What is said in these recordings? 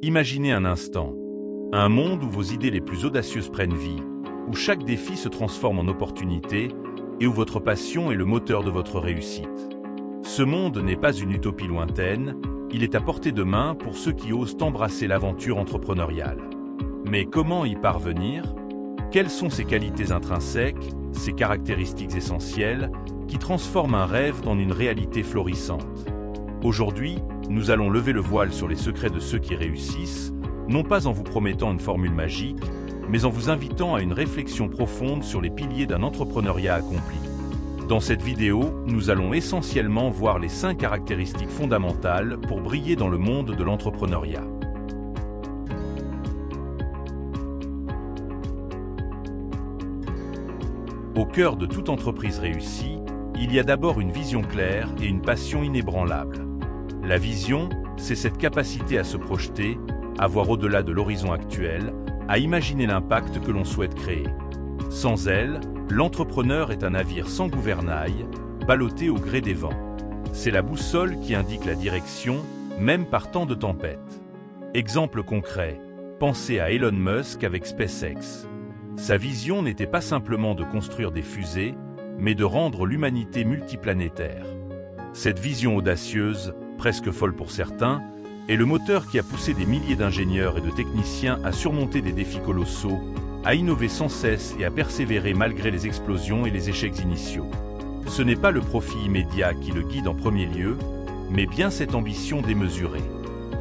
Imaginez un instant, un monde où vos idées les plus audacieuses prennent vie, où chaque défi se transforme en opportunité et où votre passion est le moteur de votre réussite. Ce monde n'est pas une utopie lointaine, il est à portée de main pour ceux qui osent embrasser l'aventure entrepreneuriale. Mais comment y parvenir? Quelles sont ces qualités intrinsèques, ces caractéristiques essentielles, qui transforment un rêve en une réalité florissante? Aujourd'hui, nous allons lever le voile sur les secrets de ceux qui réussissent, non pas en vous promettant une formule magique, mais en vous invitant à une réflexion profonde sur les piliers d'un entrepreneuriat accompli. Dans cette vidéo, nous allons essentiellement voir les 5 caractéristiques fondamentales pour briller dans le monde de l'entrepreneuriat. Au cœur de toute entreprise réussie, il y a d'abord une vision claire et une passion inébranlable. La vision, c'est cette capacité à se projeter, à voir au-delà de l'horizon actuel, à imaginer l'impact que l'on souhaite créer. Sans elle, l'entrepreneur est un navire sans gouvernail, ballotté au gré des vents. C'est la boussole qui indique la direction, même par temps de tempête. Exemple concret, pensez à Elon Musk avec SpaceX. Sa vision n'était pas simplement de construire des fusées, mais de rendre l'humanité multiplanétaire. Cette vision audacieuse, presque folle pour certains, est le moteur qui a poussé des milliers d'ingénieurs et de techniciens à surmonter des défis colossaux, à innover sans cesse et à persévérer malgré les explosions et les échecs initiaux. Ce n'est pas le profit immédiat qui le guide en premier lieu, mais bien cette ambition démesurée.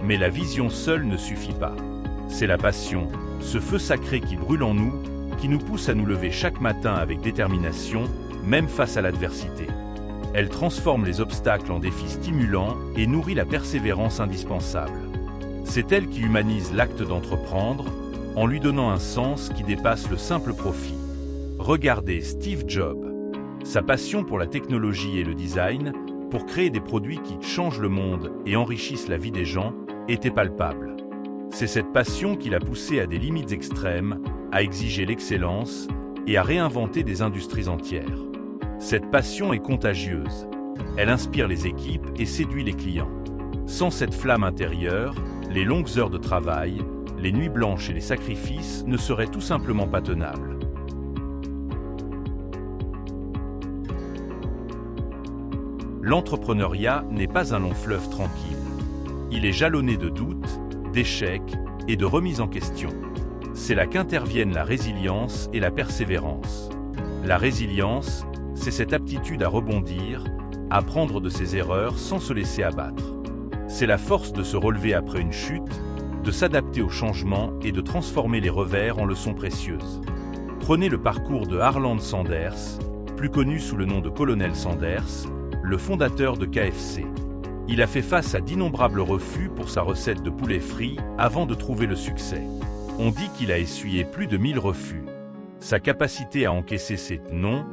Mais la vision seule ne suffit pas. C'est la passion, ce feu sacré qui brûle en nous, qui nous pousse à nous lever chaque matin avec détermination, même face à l'adversité. Elle transforme les obstacles en défis stimulants et nourrit la persévérance indispensable. C'est elle qui humanise l'acte d'entreprendre, en lui donnant un sens qui dépasse le simple profit. Regardez Steve Jobs. Sa passion pour la technologie et le design, pour créer des produits qui changent le monde et enrichissent la vie des gens, était palpable. C'est cette passion qui l'a poussé à des limites extrêmes, à exiger l'excellence et à réinventer des industries entières. Cette passion est contagieuse. Elle inspire les équipes et séduit les clients. Sans cette flamme intérieure, les longues heures de travail, les nuits blanches et les sacrifices ne seraient tout simplement pas tenables. L'entrepreneuriat n'est pas un long fleuve tranquille. Il est jalonné de doutes, d'échecs et de remises en question. C'est là qu'interviennent la résilience et la persévérance. La résilience, c'est cette aptitude à rebondir, à apprendre de ses erreurs sans se laisser abattre. C'est la force de se relever après une chute, de s'adapter aux changements et de transformer les revers en leçons précieuses. Prenez le parcours de Harland Sanders, plus connu sous le nom de Colonel Sanders, le fondateur de KFC. Il a fait face à d'innombrables refus pour sa recette de poulet frit avant de trouver le succès. On dit qu'il a essuyé plus de 1000 refus. Sa capacité à encaisser ces « non »,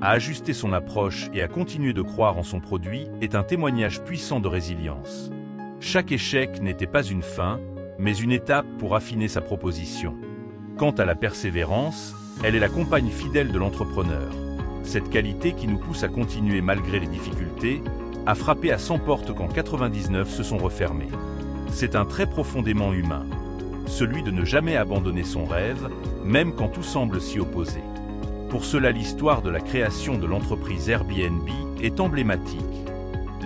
à ajuster son approche et à continuer de croire en son produit est un témoignage puissant de résilience. Chaque échec n'était pas une fin, mais une étape pour affiner sa proposition. Quant à la persévérance, elle est la compagne fidèle de l'entrepreneur. Cette qualité qui nous pousse à continuer malgré les difficultés, à frapper à 100 portes quand 99 se sont refermées. C'est un trait profondément humain. Celui de ne jamais abandonner son rêve, même quand tout semble s'y opposer. Pour cela, l'histoire de la création de l'entreprise Airbnb est emblématique.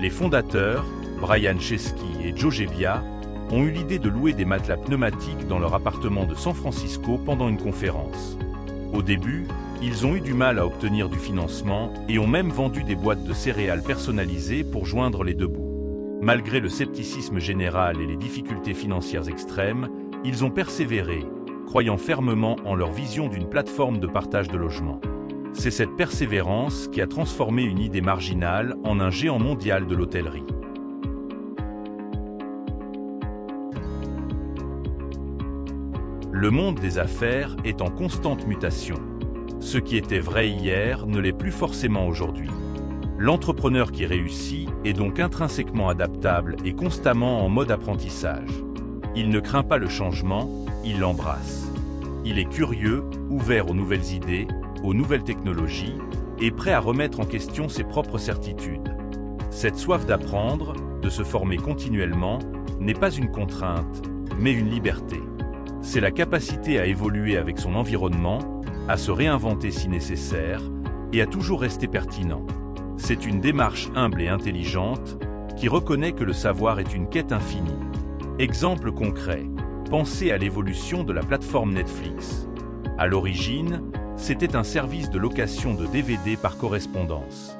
Les fondateurs, Brian Chesky et Joe Gebbia, ont eu l'idée de louer des matelas pneumatiques dans leur appartement de San Francisco pendant une conférence. Au début, ils ont eu du mal à obtenir du financement et ont même vendu des boîtes de céréales personnalisées pour joindre les deux bouts. Malgré le scepticisme général et les difficultés financières extrêmes, ils ont persévéré, croyant fermement en leur vision d'une plateforme de partage de logements. C'est cette persévérance qui a transformé une idée marginale en un géant mondial de l'hôtellerie. Le monde des affaires est en constante mutation. Ce qui était vrai hier ne l'est plus forcément aujourd'hui. L'entrepreneur qui réussit est donc intrinsèquement adaptable et constamment en mode apprentissage. Il ne craint pas le changement, il l'embrasse. Il est curieux, ouvert aux nouvelles idées, aux nouvelles technologies et prêt à remettre en question ses propres certitudes. Cette soif d'apprendre, de se former continuellement, n'est pas une contrainte, mais une liberté. C'est la capacité à évoluer avec son environnement, à se réinventer si nécessaire, et à toujours rester pertinent. C'est une démarche humble et intelligente qui reconnaît que le savoir est une quête infinie. Exemple concret, pensez à l'évolution de la plateforme Netflix. À l'origine, c'était un service de location de DVD par correspondance.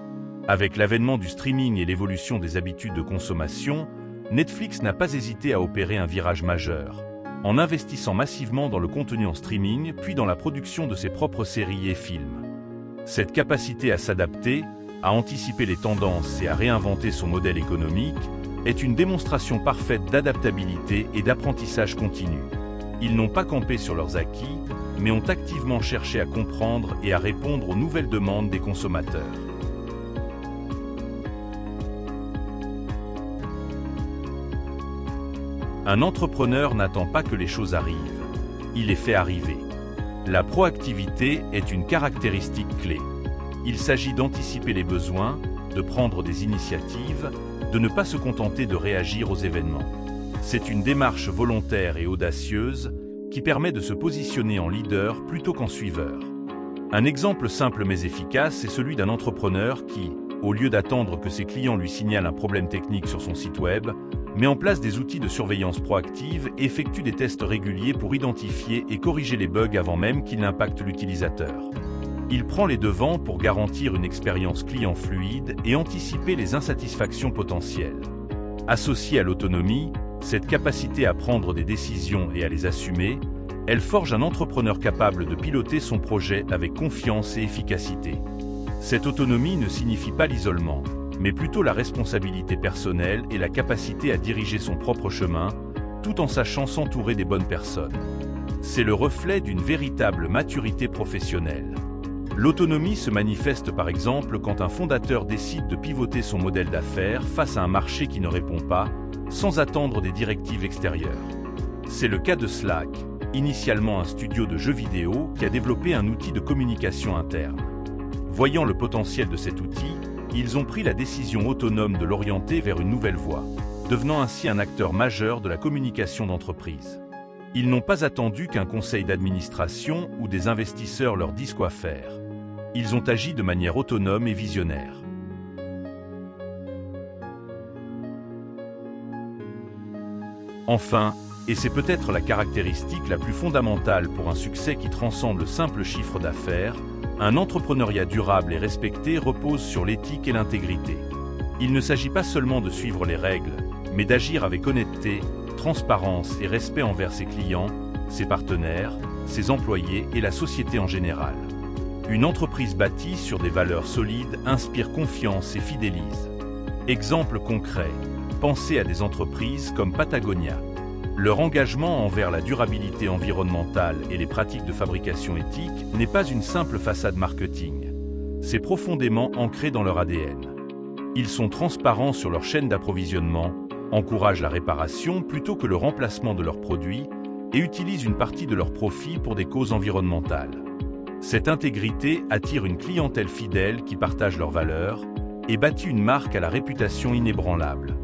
Avec l'avènement du streaming et l'évolution des habitudes de consommation, Netflix n'a pas hésité à opérer un virage majeur, en investissant massivement dans le contenu en streaming puis dans la production de ses propres séries et films. Cette capacité à s'adapter, à anticiper les tendances et à réinventer son modèle économique est une démonstration parfaite d'adaptabilité et d'apprentissage continu. Ils n'ont pas campé sur leurs acquis, mais ont activement cherché à comprendre et à répondre aux nouvelles demandes des consommateurs. Un entrepreneur n'attend pas que les choses arrivent, il les fait arriver. La proactivité est une caractéristique clé. Il s'agit d'anticiper les besoins, de prendre des initiatives, de ne pas se contenter de réagir aux événements. C'est une démarche volontaire et audacieuse qui permet de se positionner en leader plutôt qu'en suiveur. Un exemple simple mais efficace est celui d'un entrepreneur qui, au lieu d'attendre que ses clients lui signalent un problème technique sur son site web, met en place des outils de surveillance proactive et effectue des tests réguliers pour identifier et corriger les bugs avant même qu'ils n'impactent l'utilisateur. Il prend les devants pour garantir une expérience client fluide et anticiper les insatisfactions potentielles. Associée à l'autonomie, cette capacité à prendre des décisions et à les assumer, elle forge un entrepreneur capable de piloter son projet avec confiance et efficacité. Cette autonomie ne signifie pas l'isolement, mais plutôt la responsabilité personnelle et la capacité à diriger son propre chemin, tout en sachant s'entourer des bonnes personnes. C'est le reflet d'une véritable maturité professionnelle. L'autonomie se manifeste par exemple quand un fondateur décide de pivoter son modèle d'affaires face à un marché qui ne répond pas, sans attendre des directives extérieures. C'est le cas de Slack, initialement un studio de jeux vidéo qui a développé un outil de communication interne. Voyant le potentiel de cet outil, ils ont pris la décision autonome de l'orienter vers une nouvelle voie, devenant ainsi un acteur majeur de la communication d'entreprise. Ils n'ont pas attendu qu'un conseil d'administration ou des investisseurs leur disent quoi faire. Ils ont agi de manière autonome et visionnaire. Enfin, et c'est peut-être la caractéristique la plus fondamentale pour un succès qui transcende le simple chiffre d'affaires, un entrepreneuriat durable et respecté repose sur l'éthique et l'intégrité. Il ne s'agit pas seulement de suivre les règles, mais d'agir avec honnêteté, transparence et respect envers ses clients, ses partenaires, ses employés et la société en général. Une entreprise bâtie sur des valeurs solides inspire confiance et fidélise. Exemple concret, pensez à des entreprises comme Patagonia. Leur engagement envers la durabilité environnementale et les pratiques de fabrication éthique n'est pas une simple façade marketing. C'est profondément ancré dans leur ADN. Ils sont transparents sur leur chaîne d'approvisionnement, encouragent la réparation plutôt que le remplacement de leurs produits et utilisent une partie de leurs profits pour des causes environnementales. Cette intégrité attire une clientèle fidèle qui partage leurs valeurs et bâtit une marque à la réputation inébranlable.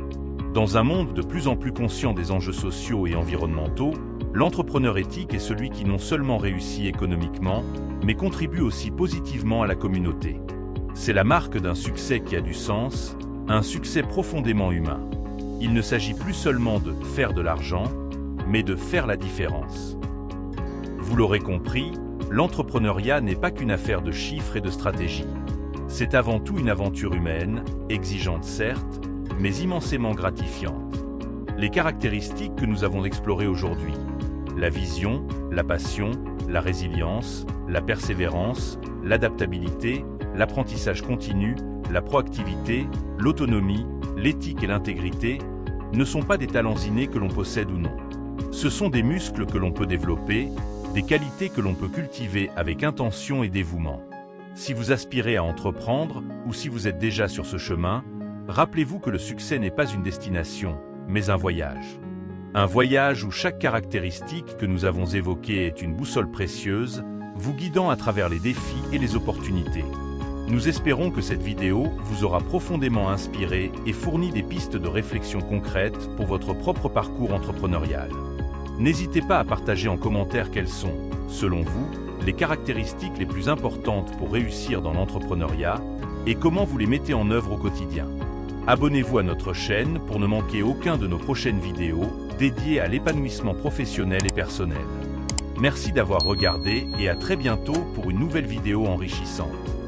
Dans un monde de plus en plus conscient des enjeux sociaux et environnementaux, l'entrepreneur éthique est celui qui non seulement réussit économiquement, mais contribue aussi positivement à la communauté. C'est la marque d'un succès qui a du sens, un succès profondément humain. Il ne s'agit plus seulement de faire de l'argent, mais de faire la différence. Vous l'aurez compris, l'entrepreneuriat n'est pas qu'une affaire de chiffres et de stratégie. C'est avant tout une aventure humaine, exigeante certes, mais immensément gratifiante. Les caractéristiques que nous avons explorées aujourd'hui, la vision, la passion, la résilience, la persévérance, l'adaptabilité, l'apprentissage continu, la proactivité, l'autonomie, l'éthique et l'intégrité, ne sont pas des talents innés que l'on possède ou non. Ce sont des muscles que l'on peut développer, des qualités que l'on peut cultiver avec intention et dévouement. Si vous aspirez à entreprendre ou si vous êtes déjà sur ce chemin, rappelez-vous que le succès n'est pas une destination, mais un voyage. Un voyage où chaque caractéristique que nous avons évoquée est une boussole précieuse, vous guidant à travers les défis et les opportunités. Nous espérons que cette vidéo vous aura profondément inspiré et fourni des pistes de réflexion concrètes pour votre propre parcours entrepreneurial. N'hésitez pas à partager en commentaire quelles sont, selon vous, les caractéristiques les plus importantes pour réussir dans l'entrepreneuriat et comment vous les mettez en œuvre au quotidien. Abonnez-vous à notre chaîne pour ne manquer aucun de nos prochaines vidéos dédiées à l'épanouissement professionnel et personnel. Merci d'avoir regardé et à très bientôt pour une nouvelle vidéo enrichissante.